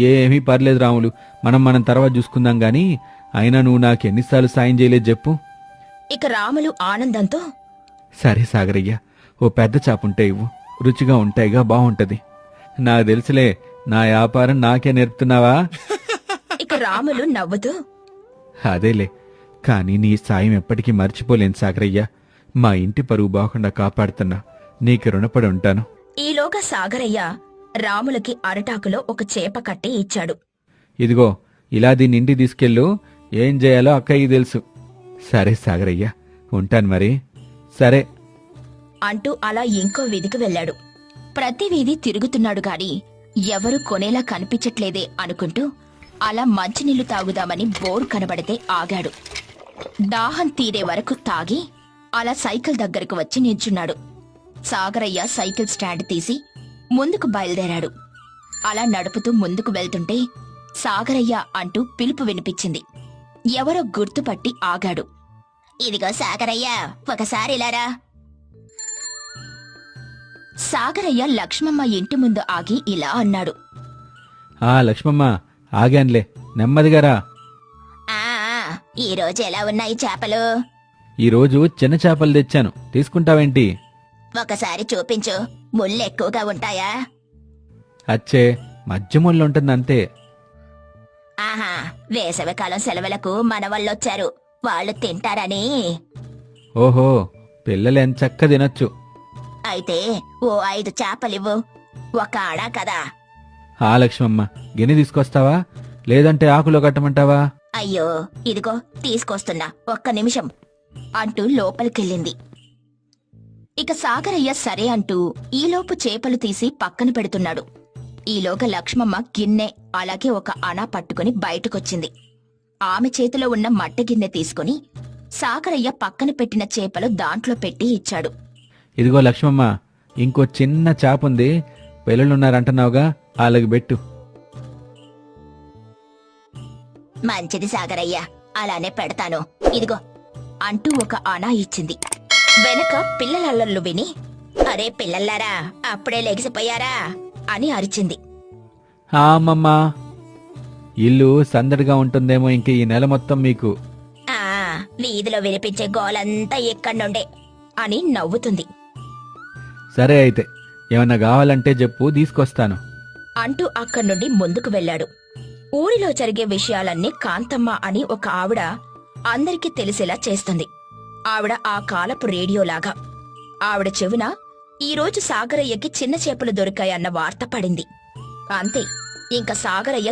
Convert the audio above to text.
ఏమీ పర్లేదు రాములు, మనం తర్వాత చూసుకుందాం గాని, అయినా నువ్వు నాకెన్నిసార్లు సాయం చేయలేదు చెప్పు. ఇక రాములు ఆనందంతో, సరే సాగరయ్య, ఓ పెద్ద చాపుంటే ఇవ్వు, రుచిగా ఉంటాయిగా, బాగుంటది. నాకు తెలుసులే, నా వ్యాపారం నాకే నేర్పుతున్నావా? ఇక రాములు నవ్వుతూ, అదేలే, కానీ నీ సాయం ఎప్పటికీ మర్చిపోలేను సాగరయ్య. మా ఇంటి పరువు బాగుండా కాపాడుతున్నా, నీకు రుణపడి ఉంటాను. ఈలోగా సాగరయ్య రాములకి అరటాకులో ఒక చేప కట్టి ఇచ్చాడు. ఇదిగో, ఇలా దీన్ని ఇంటికి తీసుకెళ్ళు, ఏం చేయాలో అక్కయ్యకి తెలుసు. సరే సాగరయ్య, ఉంటాను మరి. సరే అంటూ అలా ఇంకో వీధికి వెళ్ళాడు. ప్రతి వీధి తిరుగుతున్నాడు గాని ఎవరూ కొనేలా కనిపించట్లేదే అనుకుంటూ అలా మంచినీళ్లు తాగుదామని బోర్ కనబడితే ఆగాడు. దాహం తీరే వరకు తాగి అలా సైకిల్ దగ్గరకు వచ్చి నిల్చున్నాడు. సాగరయ్య సైకిల్ స్టాండ్ తీసి ముందుకు బయలుదేరాడు. అలా నడుపుతూ ముందుకు వెళ్తుంటే సాగరయ్య అంటూ పిలుపు వినిపించింది. ఎవరో గుర్తుపట్టి ఆగాడు. ఇదిగో సాగరయ్య, ఒకసారి ఇలారా. సాగరయ్య లక్ష్మమ్మ ఇంటి ముందు ఆగి ఇలా అన్నాడు. లక్ష్మమ్మ, ఆగాన్లే, నెమ్మదిగారా. ఈరోజు ఎలా ఉన్నాయి చేపలు? ఈరోజు చిన్న చేపలు తెచ్చాను, తీసుకుంటావేంటి? ఒకసారి చూపించు, ముళ్ళు ఎక్కువగా ఉంటాయా? అచ్చే, మధ్య ముళ్ళుంటుందంతే. ఆహా, వేసవికాలం సెలవులకు మనవళ్ళొచ్చారు, వాళ్ళు తింటారని. ఓహో, పిల్లలు ఎంచక్క తినొచ్చు. అయితే ఓ 5 చేపలివ్వు, ఒక ఆడా కదా. లక్ష్మమ్మ, గిన్నె తీసుకొస్తావా, లేదంటే ఆకులో కట్టమంటావా? అయ్యో, ఇదిగో తీసుకొస్తున్నా, ఒక్క నిమిషం అంటూ లోపలికెళ్ళింది. ఇక సాగరయ్య సరే అంటూ ఈలోపు చేపలు తీసి పక్కన పెడుతున్నాడు. ఈలోగా లక్ష్మమ్మ గిన్నె అలాగే ఒక అణ పట్టుకుని బయటకొచ్చింది. ఆమె చేతిలో ఉన్న మట్టి గిన్నె తీసుకుని సాగరయ్య పక్కన పెట్టిన చేపలు దాంట్లో పెట్టి ఇచ్చాడు. ఇదిగో లక్ష్మమ్మ, ఇంకో చిన్న చాపుంది, పిల్లలున్నారంటున్నావుగా, అలాగే పెట్టు. మంచిది సాగరయ్య, అలానే పెడతాను, ఇదిగో అంటూ ఒక అణ ఇచ్చింది. వెనక పిల్లలల్లర్లు విని, అరే పిల్లల్లారా, అప్పుడే లెగిసిపోయారా అని అరిచింది. అమ్మమ్మా, ఇల్లు సందడిగా ఉంటుందేమో ఇంక ఈ నెల మొత్తం మీకు. వీధిలో వినిపించే గోలంతా ఇక్కడ్నుండే అని నవ్వుతుంది. సరే అయితే, ఏమన్నా కావాలంటే చెప్పు, తీసుకొస్తాను అంటూ అక్కడ్నుండి ముందుకు వెళ్ళాడు. ఊరిలో జరిగే విషయాలన్నీ కాంతమ్మ అని ఒక ఆవిడ అందరికీ తెలిసేలా చేస్తుంది. ఆవిడ ఆ కాలపు రేడియోలాగా. ఆవిడ చెవున ఈరోజు సాగరయ్యకి చిన్న చేపలు దొరికాయన్న వార్త పడింది. అంతే, ఇంక సాగరయ్య